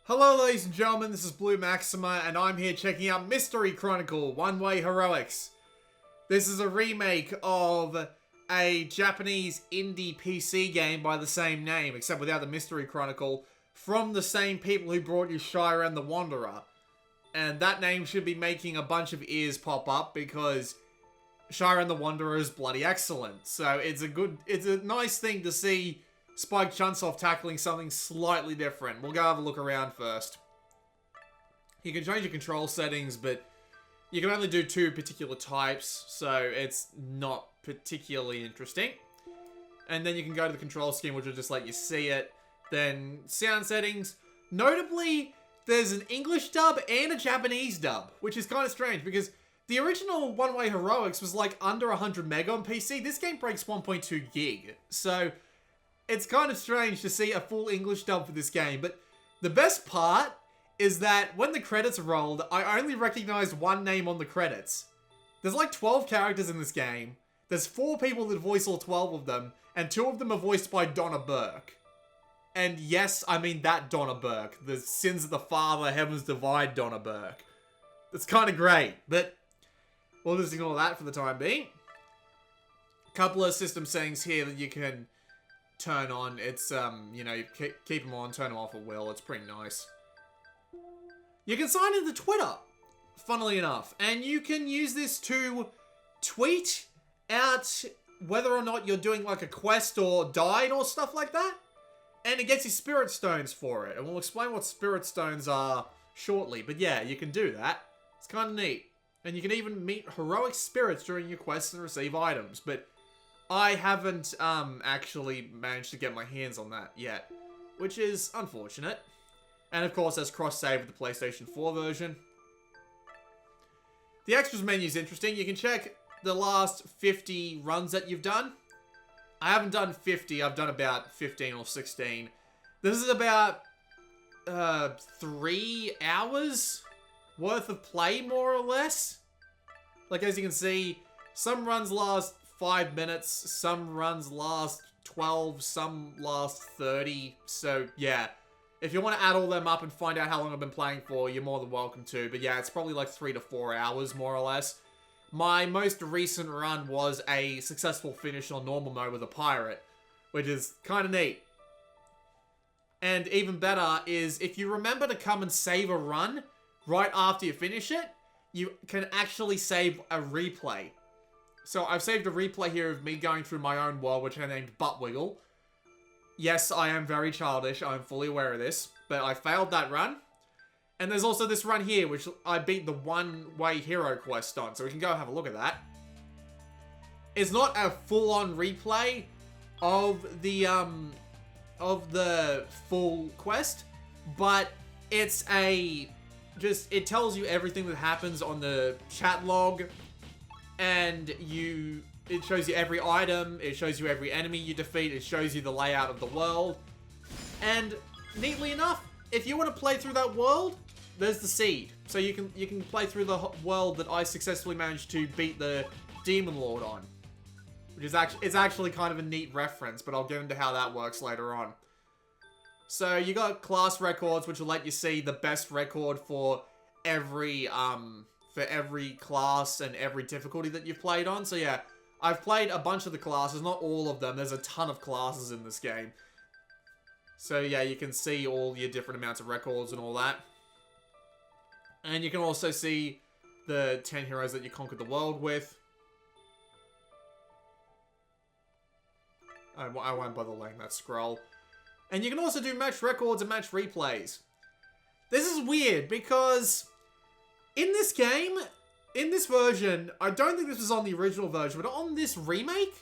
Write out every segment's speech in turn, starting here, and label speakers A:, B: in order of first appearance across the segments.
A: Hello ladies and gentlemen, this is Blue Maxima and I'm here checking out Mystery Chronicle One-Way Heroics. This is a remake of a Japanese indie PC game by the same name, except without the Mystery Chronicle, from the same people who brought you Shire and the Wanderer. And that name should be making a bunch of ears pop up because Shire and the Wanderer is bloody excellent. So it's a nice thing to see Spike Chunsoft tackling something slightly different. We'll go have a look around first. You can change your control settings, but you can only do two particular types, so it's not particularly interesting. And then you can go to the control scheme, which will just let you see it. Then sound settings. Notably, there's an English dub and a Japanese dub, which is kind of strange because the original One-Way Heroics was like under 100 meg on PC. This game breaks 1.2 gig, so it's kind of strange to see a full English dub for this game, but the best part is that when the credits rolled, I only recognized one name on the credits. There's like 12 characters in this game. There's 4 people that voice all 12 of them, and 2 of them are voiced by Donna Burke. And yes, I mean that Donna Burke. The Sins of the Father, Heavens Divide Donna Burke. It's kind of great, but we'll just ignore that for the time being. Couple of system settings here that you can turn on. It's, you know, you keep them on, turn them off at will. It's pretty nice. You can sign into Twitter, funnily enough, and you can use this to tweet out whether or not you're doing like a quest or died or stuff like that. And it gets you spirit stones for it. And we'll explain what spirit stones are shortly. But yeah, you can do that. It's kind of neat. And you can even meet heroic spirits during your quests and receive items. But I haven't actually managed to get my hands on that yet, which is unfortunate. And of course, there's cross-save with the PlayStation 4 version. The extras menu is interesting. You can check the last 50 runs that you've done. I haven't done 50, I've done about 15 or 16. This is about 3 hours worth of play, more or less. Like, as you can see, some runs last 5 minutes, some runs last 12, some last 30, so yeah. If you want to add all them up and find out how long I've been playing for, you're more than welcome to, but yeah, it's probably like 3 to 4 hours, more or less. My most recent run was a successful finish on normal mode with a pirate, which is kind of neat. And even better is, if you remember to come and save a run right after you finish it, you can actually save a replay. So I've saved a replay here of me going through my own world, which I named Butt Wiggle. Yes, I am very childish, I'm fully aware of this, but I failed that run. And there's also this run here, which I beat the One-Way Hero quest on, so we can go have a look at that. It's not a full-on replay of the full quest, but it's it tells you everything that happens on the chat log, and it shows you every item, it shows you every enemy you defeat, it shows you the layout of the world, and neatly enough, if you want to play through that world, there's the seed. So you can play through the world that I successfully managed to beat the Demon Lord on. Which is actually kind of a neat reference, but I'll get into how that works later on. So you got class records, which will let you see the best record for every class and every difficulty that you've played on. So yeah, I've played a bunch of the classes, not all of them. There's a ton of classes in this game. So yeah, you can see all your different amounts of records and all that. And you can also see the 10 heroes that you conquered the world with. I won't bother laying that scroll. And you can also do match records and match replays. This is weird because in this game, in this version, I don't think this was on the original version, but on this remake,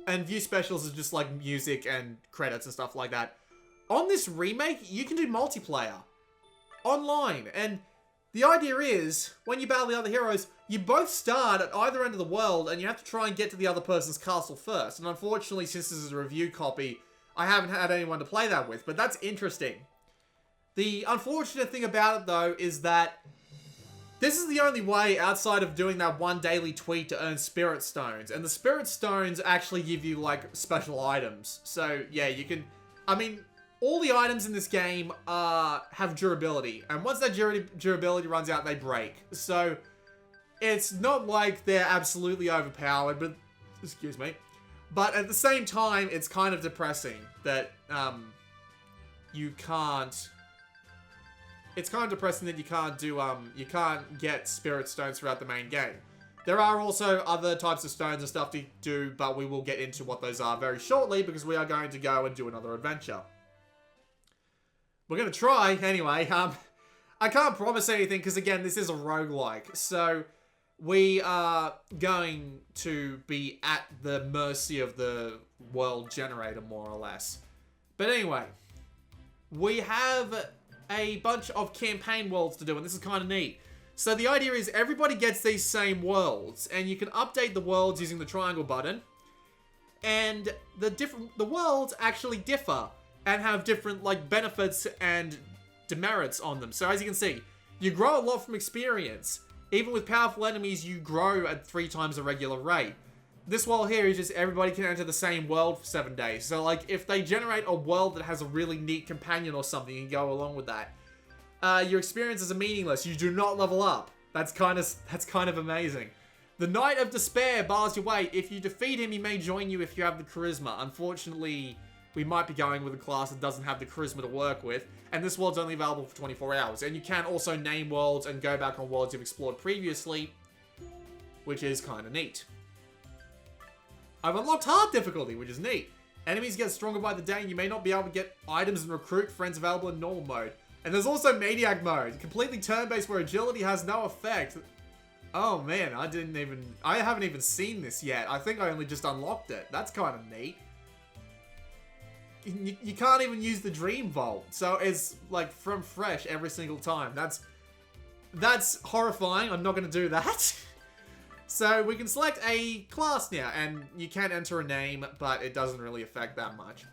A: and view specials is just like music and credits and stuff like that. On this remake, you can do multiplayer online, and the idea is, when you battle the other heroes, you both start at either end of the world, and you have to try and get to the other person's castle first. And unfortunately, since this is a review copy, I haven't had anyone to play that with, but that's interesting. The unfortunate thing about it, though, is that this is the only way outside of doing that one daily tweet to earn spirit stones. And the spirit stones actually give you, like, special items. So, yeah, you can... I mean, all the items in this game have durability. And once that durability runs out, they break. So it's not like they're absolutely overpowered, but, excuse me. But at the same time, it's kind of depressing that you can't... It's kind of depressing that you can't do, you can't get spirit stones throughout the main game. There are also other types of stones and stuff to do, but we will get into what those are very shortly because we are going to go and do another adventure. We're going to try, anyway. I can't promise anything because, again, this is a roguelike. So, we are going to be at the mercy of the world generator, more or less. But anyway, we have a bunch of campaign worlds to do, and this is kind of neat. So the idea is everybody gets these same worlds, and you can update the worlds using the triangle button. And the worlds actually differ and have different like benefits and demerits on them. So as you can see, you grow a lot from experience. Even with powerful enemies, you grow at 3 times the regular rate. This world here is just everybody can enter the same world for 7 days. So like if they generate a world that has a really neat companion or something, you can go along with that. Your experiences are meaningless. You do not level up. That's kind of amazing. The Knight of Despair bars your way. If you defeat him, he may join you if you have the charisma. Unfortunately, we might be going with a class that doesn't have the charisma to work with. And this world's only available for 24 hours. And you can also name worlds and go back on worlds you've explored previously, which is kind of neat. I've unlocked hard difficulty, which is neat. Enemies get stronger by the day and you may not be able to get items and recruit friends available in normal mode. And there's also Maniac mode, completely turn-based where agility has no effect. Oh man, I haven't even seen this yet. I think I only just unlocked it. That's kind of neat. You can't even use the Dream Vault, so it's like from fresh every single time. That's horrifying. I'm not going to do that. So we can select a class now, and you can enter a name, but it doesn't really affect that much.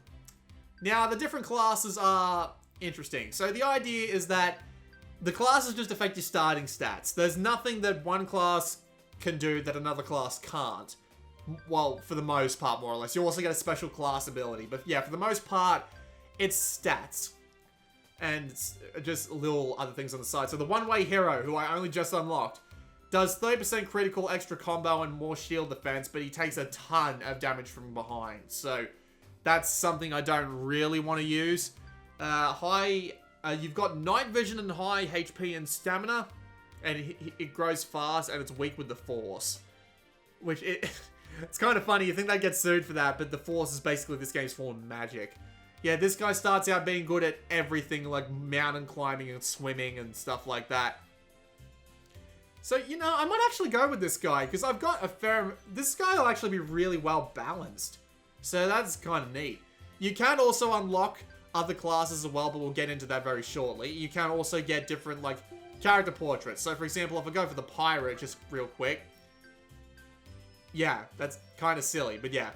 A: Now, the different classes are interesting. So the idea is that the classes just affect your starting stats. There's nothing that one class can do that another class can't. Well, for the most part, more or less. You also get a special class ability. But yeah, for the most part, it's stats. And just little other things on the side. So the one-way hero, who I only just unlocked, does 30% critical extra combo and more shield defense, but he takes a ton of damage from behind. So that's something I don't really want to use. You've got night vision and high HP and stamina, and it grows fast, and it's weak with the force. Which, it's kind of funny, you think they get sued for that, but the force is basically this game's form of magic. Yeah, this guy starts out being good at everything, like mountain climbing and swimming and stuff like that. So, you know, I might actually go with this guy, because I've got a fair... This guy will actually be really well balanced. So that's kind of neat. You can also unlock other classes as well, but we'll get into that very shortly. You can also get different, like, character portraits. So, for example, if I go for the pirate, just real quick. Yeah, that's kind of silly, but yeah.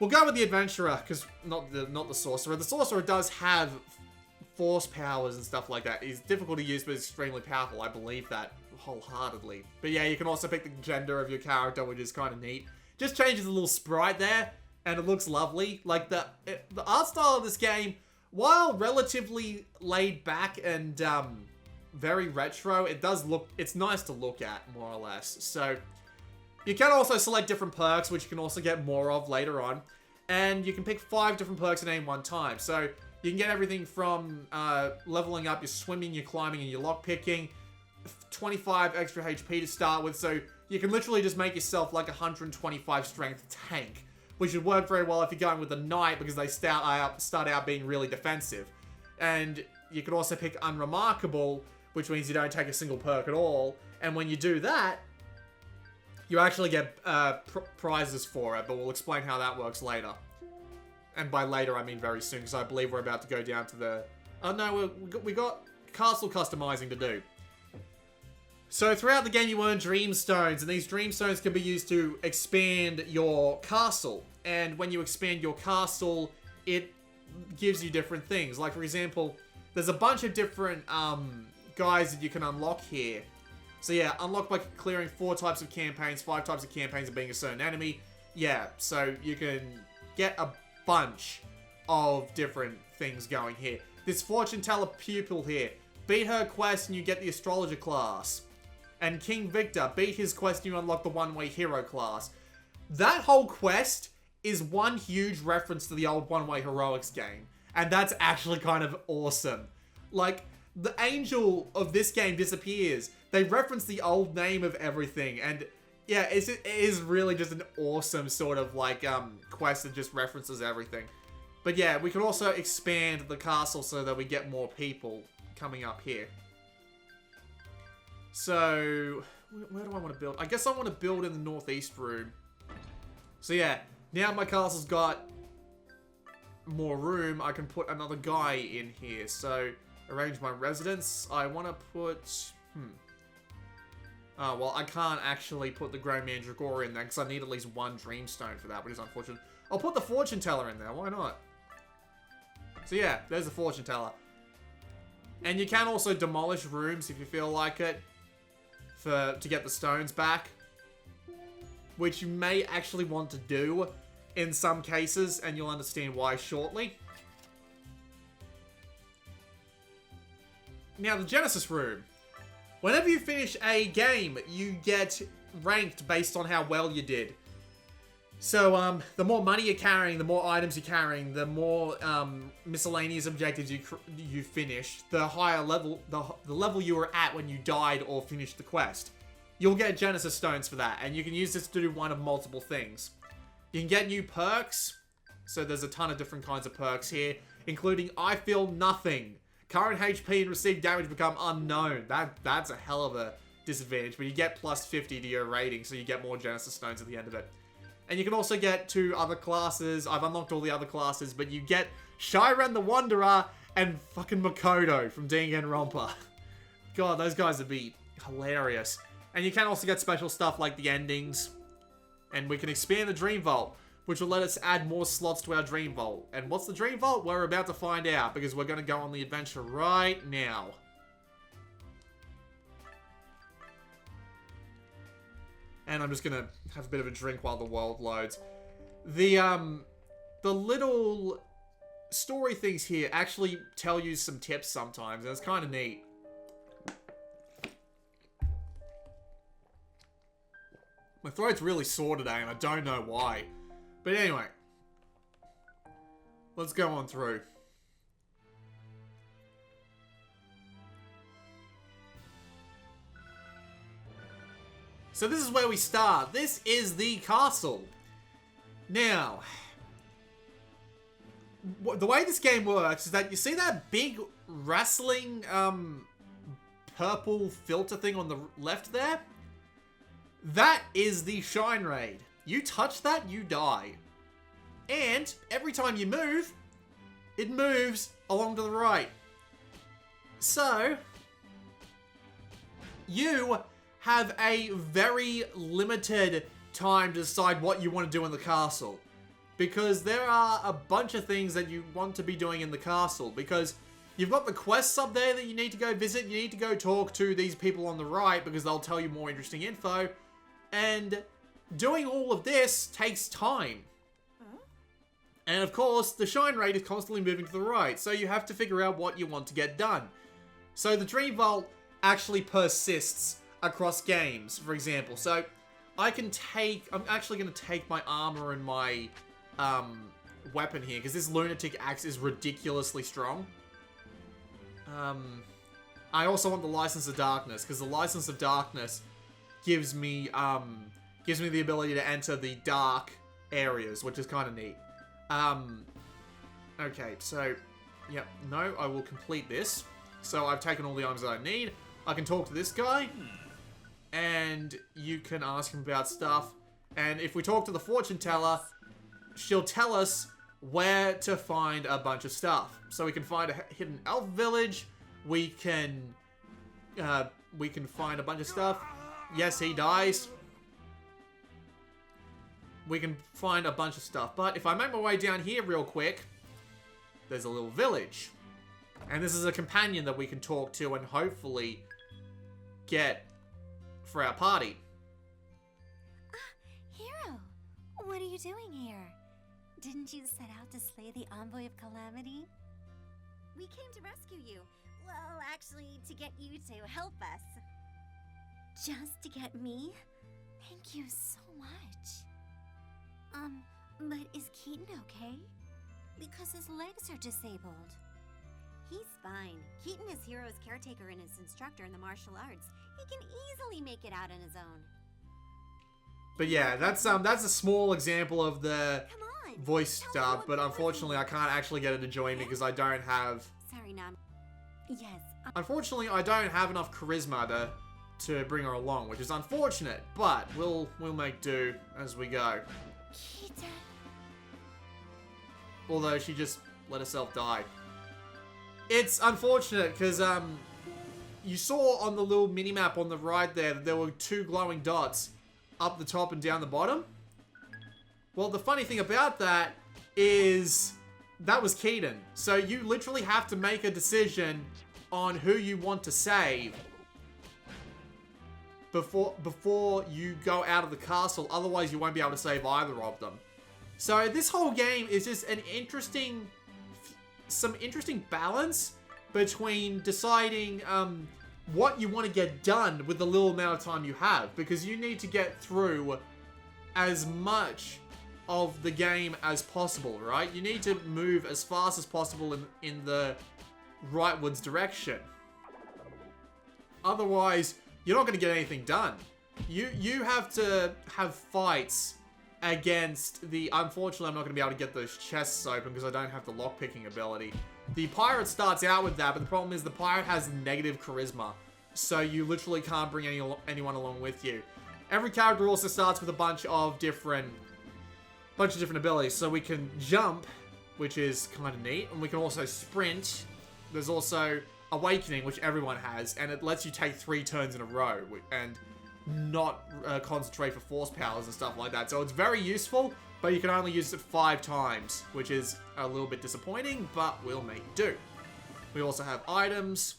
A: We'll go with the adventurer, because not the sorcerer. The sorcerer does have force powers and stuff like that. He's difficult to use, but extremely powerful. I believe that wholeheartedly. But yeah, you can also pick the gender of your character, which is kind of neat. Just changes a little sprite there, and it looks lovely. Like, the art style of this game, while relatively laid back and very retro, it's nice to look at, more or less. So, you can also select different perks, which you can also get more of later on. And you can pick 5 different perks at any one time. So, you can get everything from leveling up your swimming, your climbing, and your lockpicking. 25 extra HP to start with, so you can literally just make yourself like a 125 strength tank, which would work very well if you're going with the knight, because they start out being really defensive. And you can also pick unremarkable, which means you don't take a single perk at all. And when you do that, you actually get prizes for it, but we'll explain how that works later. And by later, I mean very soon, because I believe we're about to go down to the... Oh no, we got castle customizing to do. So throughout the game, you earn dream stones, and these dream stones can be used to expand your castle. And when you expand your castle, it gives you different things. Like, for example, there's a bunch of different guys that you can unlock here. So yeah, unlock by clearing 4 types of campaigns, 5 types of campaigns, and being a certain enemy. Yeah, so you can get a bunch of different things going here. This fortune teller pupil here. Beat her quest and you get the astrologer class. And King Victor, beat his quest and you unlock the one-way hero class. That whole quest is one huge reference to the old one-way heroics game. And that's actually kind of awesome. Like, the angel of this game disappears. They reference the old name of everything. And yeah, it is really just an awesome sort of like quest that just references everything. But yeah, we can also expand the castle so that we get more people coming up here. So, where do I want to build? I guess I want to build in the northeast room. So yeah, now my castle's got more room. I can put another guy in here. So, arrange my residence. I want to put... Oh, well, I can't actually put the Grand Mandragora in there because I need at least one Dreamstone for that, which is unfortunate. I'll put the Fortune Teller in there. Why not? So yeah, there's the Fortune Teller. And you can also demolish rooms if you feel like it to get the stones back. Which you may actually want to do in some cases, and you'll understand why shortly. Now, the Genesis room. Whenever you finish a game, you get ranked based on how well you did. So, the more money you're carrying, the more items you're carrying, the more miscellaneous objectives you finish, the higher level, the level you were at when you died or finished the quest. You'll get Genesis stones for that, and you can use this to do one of multiple things. You can get new perks, so there's a ton of different kinds of perks here, including I Feel Nothing. Current HP and received damage become unknown. That's a hell of a disadvantage, but you get plus 50 to your rating, so you get more Genesis stones at the end of it. And you can also get 2 other classes. I've unlocked all the other classes, but you get Shiren the Wanderer and fucking Makoto from Danganronpa. God, those guys would be hilarious. And you can also get special stuff like the endings. And we can expand the Dream Vault, which will let us add more slots to our Dream Vault. And what's the Dream Vault? We're about to find out, because we're going to go on the adventure right now. And I'm just going to have a bit of a drink while the world loads. The little story things here actually tell you some tips sometimes, and it's kind of neat. My throat's really sore today, and I don't know why. But anyway, let's go on through. So this is where we start. This is the castle. Now, the way this game works is that you see that big wrestling purple filter thing on the left there? That is the Shine Raid. You touch that, you die. And every time you move, it moves along to the right. So, you have a very limited time to decide what you want to do in the castle. Because there are a bunch of things that you want to be doing in the castle. Because you've got the quests up there that you need to go visit. You need to go talk to these people on the right because they'll tell you more interesting info. And doing all of this takes time. And of course, the Shine Rate is constantly moving to the right, so you have to figure out what you want to get done. So the Dream Vault actually persists across games, for example. So I'm actually going to take my armor and my weapon here, because this Lunatic Axe is ridiculously strong. I also want the License of Darkness, because the License of Darkness gives me the ability to enter the dark areas, which is kind of neat. Okay, so, yep, no, I will complete this. So I've taken all the items that I need. I can talk to this guy, and you can ask him about stuff. And if we talk to the fortune teller, she'll tell us where to find a bunch of stuff. So we can find a hidden elf village. We can find a bunch of stuff. Yes, he dies. We can find a bunch of stuff. But if I make my way down here real quick, there's a little village. And this is a companion that we can talk to and hopefully get for our party.
B: Hero, what are you doing here? Didn't you set out to slay the envoy of calamity? We came to rescue you. Well, actually, to get you to help us. Just to get me? Thank you so much. But is Keaton okay? Because his legs are disabled. He's fine. Keaton is Hero's caretaker and his instructor in the martial arts. He can easily make it out on his own.
A: But yeah, that's a small example of the voice dub, but unfortunately I can't actually get it to join me because I don't have...
B: Sorry, Nam. Yes.
A: Unfortunately, I don't have enough charisma to bring her along, which is unfortunate, but we'll make do as we go.
B: Keaton.
A: Although she just let herself die. It's unfortunate because you saw on the little mini-map on the right there were 2 glowing dots up the top and down the bottom. Well, the funny thing about that is that was Keaton. So you literally have to make a decision on who you want to save before you go out of the castle. Otherwise, you won't be able to save either of them. So this whole game is just an some interesting balance between deciding what you want to get done with the little amount of time you have, because you need to get through as much of the game as possible, right? You need to move as fast as possible in the rightwards direction. Otherwise, you're not going to get anything done. You have to have fights against the... Unfortunately, I'm not going to be able to get those chests open because I don't have the lockpicking ability. The pirate starts out with that, but the problem is the pirate has negative charisma. So you literally can't bring anyone along with you. Every character also starts with a bunch of different abilities. So we can jump, which is kind of neat. And we can also sprint. There's also Awakening, which everyone has. And it lets you take 3 turns in a row. And not concentrate for force powers and stuff like that. So it's very useful, but you can only use it 5 times, which is a little bit disappointing, but we'll make do. We also have items,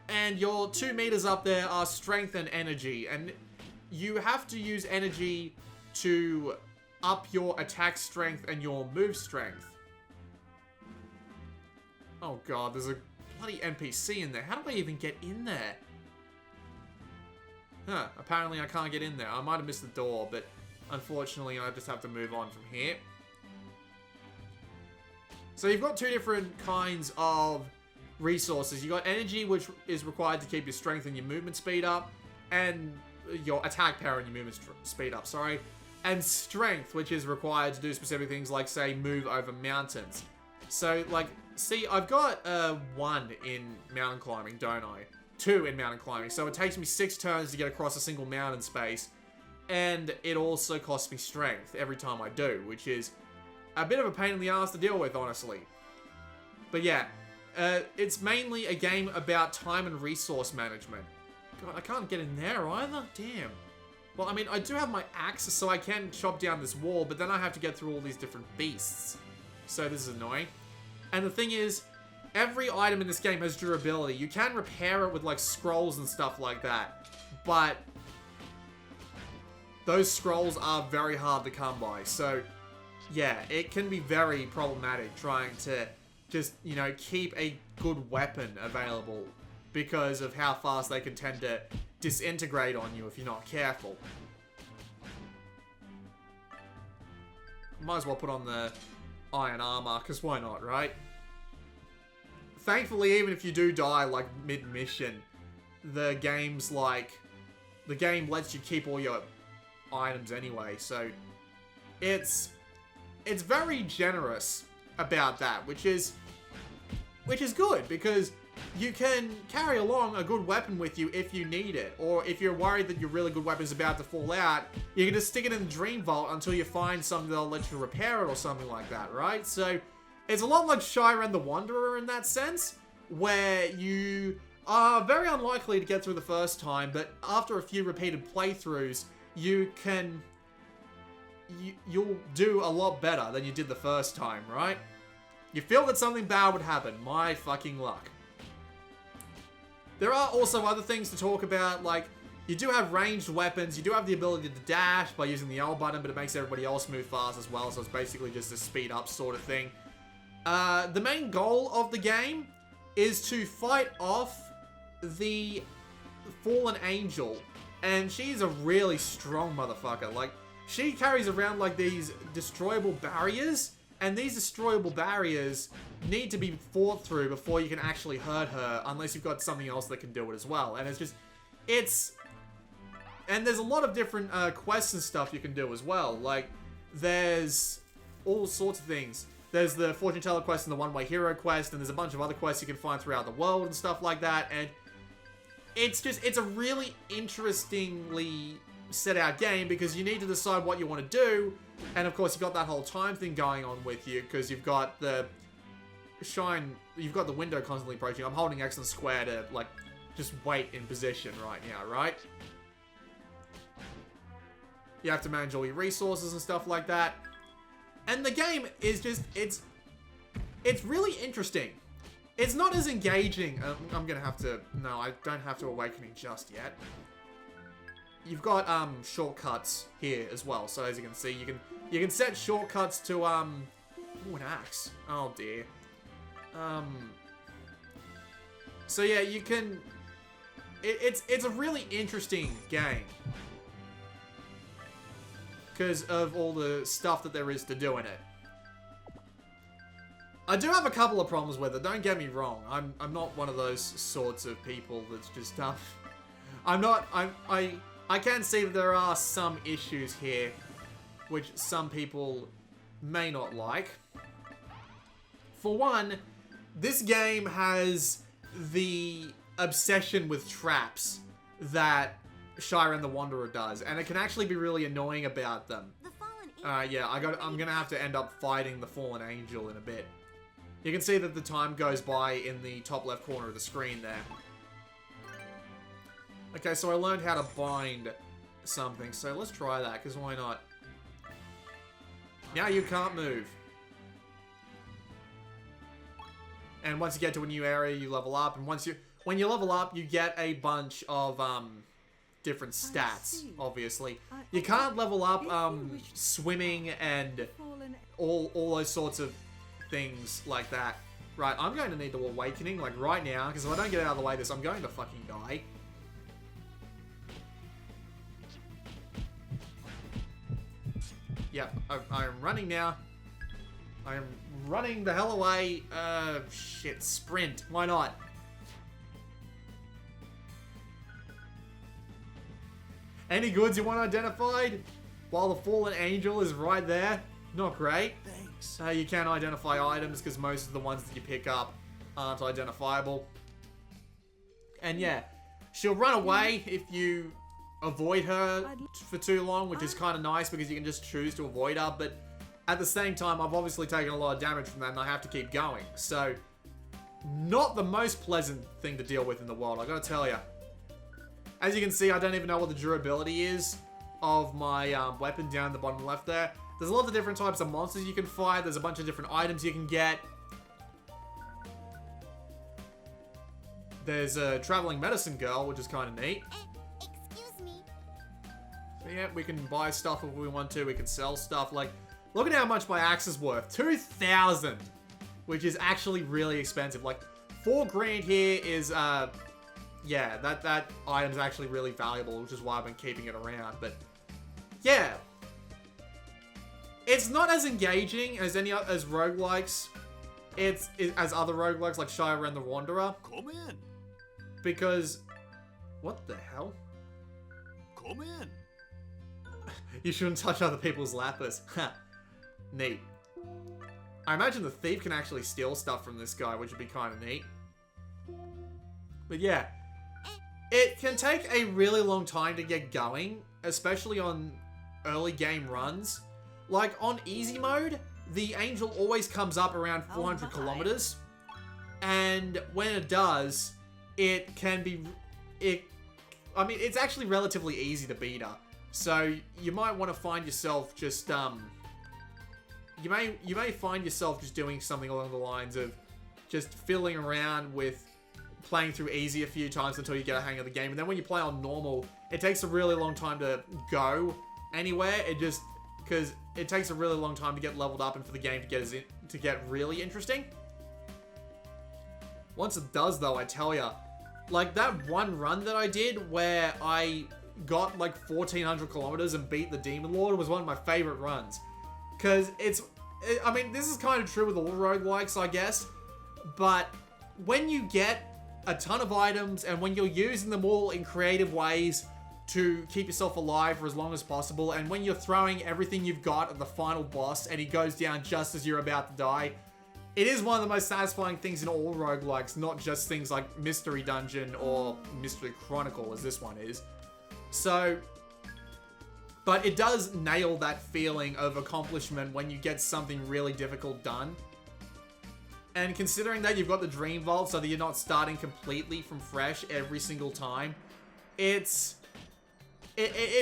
A: and your 2 meters up there are strength and energy, and you have to use energy to up your attack strength and your move strength. Oh god, there's a bloody NPC in there. How do I even get in there? Huh, apparently I can't get in there. I might have missed the door, but unfortunately I just have to move on from here. So you've got 2 different kinds of resources. You've got energy, which is required to keep your strength and your movement speed up, and your attack power and your movement speed up, sorry. And strength, which is required to do specific things like, say, move over mountains. So, like, see, I've got 1 in mountain climbing, don't I? 2 in mountain climbing, so it takes me 6 turns to get across a single mountain space, and it also costs me strength every time I do, which is a bit of a pain in the ass to deal with, honestly. But yeah, it's mainly a game about time and resource management. God, I can't get in there either? Damn. Well, I mean, I do have my axe, so I can chop down this wall, but then I have to get through all these different beasts. So this is annoying. And the thing is, every item in this game has durability. You can repair it with, like, scrolls and stuff like that. But those scrolls are very hard to come by. So, yeah, it can be very problematic trying to just, you know, keep a good weapon available because of how fast they can tend to disintegrate on you if you're not careful. Might as well put on the iron armor, because why not, right? Thankfully, even if you do die, like, mid-mission, the game lets you keep all your items anyway, so it's very generous about that, which is good, because you can carry along a good weapon with you if you need it, or if you're worried that your really good weapon is about to fall out, you can just stick it in the Dream Vault until you find something that'll let you repair it or something like that, right? So it's a lot like Shyren the Wanderer in that sense, where you are very unlikely to get through the first time, but after a few repeated playthroughs, you'll do a lot better than you did the first time, right? You feel that something bad would happen. My fucking luck. There are also other things to talk about, like, You do have ranged weapons. You do have the ability to dash by using the L button, but it makes everybody else move fast as well, so it's basically just a speed up sort of thing. The main goal of the game is to fight off the fallen angel, and she's a really strong motherfucker. Like, she carries around like these destroyable barriers, and these destroyable barriers need to be fought through before you can actually hurt her, unless you've got something else that can do it as well. And and there's a lot of different quests and stuff you can do as well. Like, there's all sorts of things. There's the Fortune Teller quest and the One-Way Hero quest, and there's a bunch of other quests you can find throughout the world and stuff like that. And it's a really interestingly set out game because you need to decide what you want to do. And of course, you've got that whole time thing going on with you because you've got the window constantly approaching. I'm holding X and square to, like, just wait in position right now, right? You have to manage all your resources and stuff like that. And the game is just, it's really interesting. It's not as engaging. I'm gonna have to, no, I don't have to Awakening just yet. You've got, shortcuts here as well. So as you can see, you can set shortcuts to, ooh, an axe. Oh dear. So yeah, you can, it's a really interesting game. Because of all the stuff that there is to do in it. I do have a couple of problems with it, don't get me wrong. I'm not one of those sorts of people that's just, I can see that there are some issues here, which some people may not like. For one, this game has the obsession with traps that Shire and the Wanderer does, and it can actually be really annoying about them.
B: The fallen
A: Yeah, I'm gonna have to end up fighting the Fallen Angel in a bit. You can see that the time goes by in the top left corner of the screen there. Okay, so I learned how to bind something, so let's try that, because why not? Now you can't move. And once you get to a new area, you level up, and when you level up, you get a bunch of, different stats, obviously. You can't level up, swimming and all those sorts of things like that. Right, I'm going to need the Awakening, like, right now, because if I don't get out of the way of this, I'm going to fucking die. Yep, I'm running now. I'm running the hell away. Shit, sprint. Why not? Any goods you want identified? While the Fallen Angel is right there? Not great. Thanks. You can't identify items because most of the ones that you pick up aren't identifiable. And yeah, she'll run away if you avoid her for too long, which is kind of nice because you can just choose to avoid her. But at the same time, I've obviously taken a lot of damage from that and I have to keep going. So, not the most pleasant thing to deal with in the world, I gotta tell you. As you can see, I don't even know what the durability is of my weapon down the bottom left there. There's a lot of different types of monsters you can fight. There's a bunch of different items you can get. There's a traveling medicine girl, which is kind of neat.
B: Excuse me.
A: So yeah, we can buy stuff if we want to. We can sell stuff. Like, look at how much my axe is worth. 2,000, which is actually really expensive. Like, 4 grand here is, yeah, that item's actually really valuable, which is why I've been keeping it around. But yeah, it's not as engaging as as roguelikes. As other roguelikes like Shire and the Wanderer.
C: Come in.
A: Because what the hell?
C: Come in.
A: You shouldn't touch other people's lapis. Neat. I imagine the thief can actually steal stuff from this guy, which would be kind of neat. But yeah, it can take a really long time to get going, especially on early game runs. Like, on easy mode, the angel always comes up around 400 kilometers. And when it does, it can be... I mean, it's actually relatively easy to beat her. So, you might want to find yourself just, You may find yourself just doing something along the lines of just fiddling around with playing through easy a few times until you get a hang of the game. And then when you play on normal, it takes a really long time to go anywhere. Because it takes a really long time to get leveled up and for the game to get really interesting. Once it does, though, I tell ya, like that one run that I did where I got like 1,400 kilometers and beat the Demon Lord was one of my favorite runs. Because I mean, this is kind of true with all roguelikes, I guess. But when you get a ton of items and when you're using them all in creative ways to keep yourself alive for as long as possible, and when you're throwing everything you've got at the final boss and he goes down just as you're about to die, it is one of the most satisfying things in all roguelikes, not just things like Mystery Dungeon or Mystery Chronicle as this one is. So, but it does nail that feeling of accomplishment when you get something really difficult done. And considering that you've got the Dream Vault so that you're not starting completely from fresh every single time, it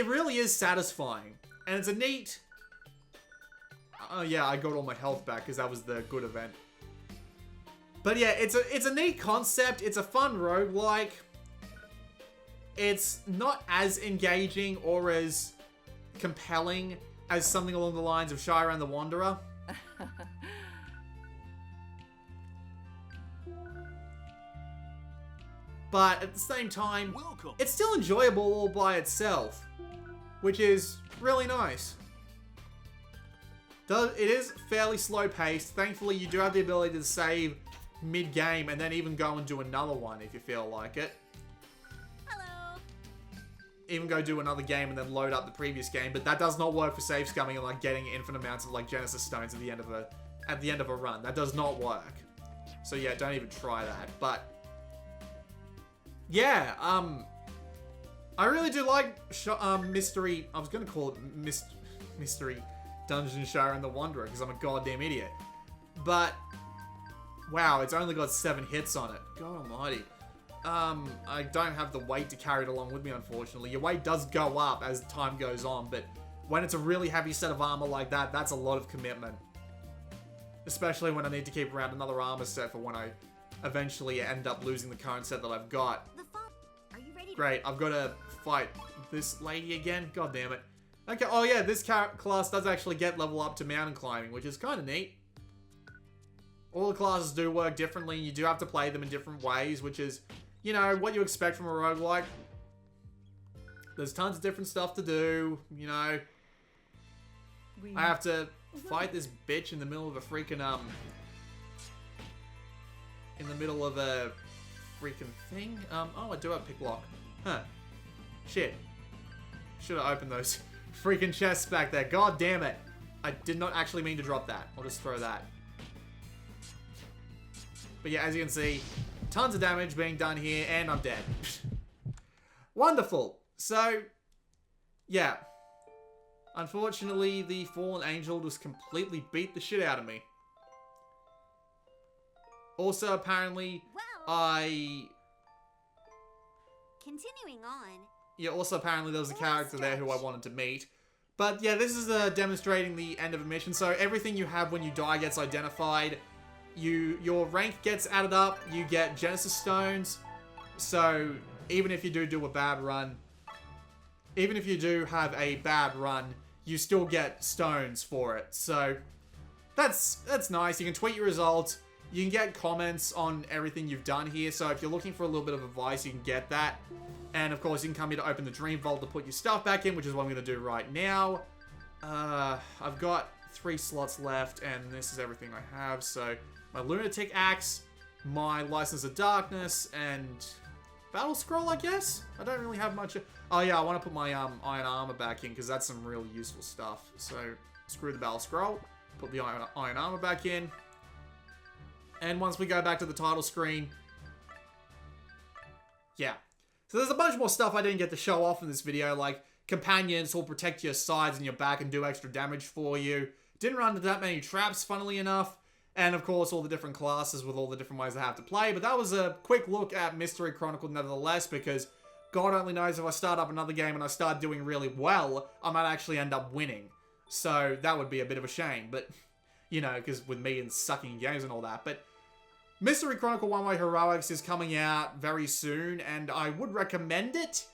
A: really is satisfying. And it's a neat... Oh yeah, I got all my health back because that was the good event. But yeah, it's a neat concept. It's a fun roguelike. It's not as engaging or as compelling as something along the lines of Shyran the Wanderer. But at the same time, it's still enjoyable all by itself, which is really nice. It is fairly slow paced. Thankfully, you do have the ability to save mid-game and then even go and do another one if you feel like it.
B: Hello.
A: Even go do another game and then load up the previous game, but that does not work for save scumming and like getting infinite amounts of like Genesis stones at the end of a run. That does not work. So yeah, don't even try that. But yeah, I really do like Mystery. I was gonna call it Mystery Dungeon Shyran the Wanderer because I'm a goddamn idiot. But wow, it's only got 7 hits on it. God almighty. I don't have the weight to carry it along with me, unfortunately. Your weight does go up as time goes on, but when it's a really heavy set of armor like that, that's a lot of commitment. Especially when I need to keep around another armor set for when I eventually end up losing the current set that I've got.
B: Are you ready?
A: Great, I've got to fight this lady again. God damn it. Okay, oh yeah, this class does actually get level up to mountain climbing, which is kind of neat. All the classes do work differently, and you do have to play them in different ways, which is, you know, what you expect from a roguelike. There's tons of different stuff to do, you know. I have to fight this bitch in the middle of a freaking, in the middle of a freaking thing. Oh, I do have pick lock. Huh. Shit. Should have opened those freaking chests back there. God damn it. I did not actually mean to drop that. I'll just throw that. But yeah, as you can see, tons of damage being done here, and I'm dead. Wonderful. So, yeah. Unfortunately, the Fallen Angel just completely beat the shit out of me. Also, apparently,
B: Continuing on.
A: Yeah, also apparently there was a character there who I wanted to meet. But yeah, this is demonstrating the end of a mission. So everything you have when you die gets identified. Your rank gets added up. You get Genesis stones. So even if you do a bad run, even if you do have a bad run, you still get stones for it. So that's nice. You can tweet your results. You can get comments on everything you've done here. So if you're looking for a little bit of advice, you can get that. And of course, you can come here to open the Dream Vault to put your stuff back in, which is what I'm going to do right now. I've got 3 slots left, and this is everything I have. So my Lunatic Axe, my License of Darkness, and Battle Scroll, I guess? I don't really have much. Oh yeah, I want to put my Iron Armor back in, because that's some really useful stuff. So screw the Battle Scroll, put the Iron Armor back in. And once we go back to the title screen, yeah. So there's a bunch more stuff I didn't get to show off in this video, like companions who will protect your sides and your back and do extra damage for you. Didn't run into that many traps, funnily enough. And of course, all the different classes with all the different ways I have to play. But that was a quick look at Mystery Chronicle nevertheless, because God only knows if I start up another game and I start doing really well, I might actually end up winning. So that would be a bit of a shame, but, you know, because with me and sucking games and all that. But Mystery Chronicle One Way Heroics is coming out very soon, and I would recommend it.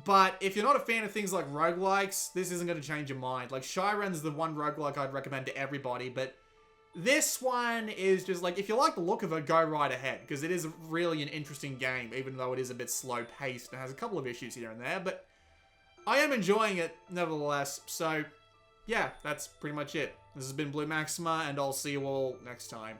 A: But if you're not a fan of things like roguelikes, this isn't going to change your mind. Like, Shyren's the one roguelike I'd recommend to everybody, but this one is just like, if you like the look of it, go right ahead, because it is really an interesting game, even though it is a bit slow-paced and has a couple of issues here and there, but I am enjoying it nevertheless. So, yeah, that's pretty much it. This has been Blue Maxima, and I'll see you all next time.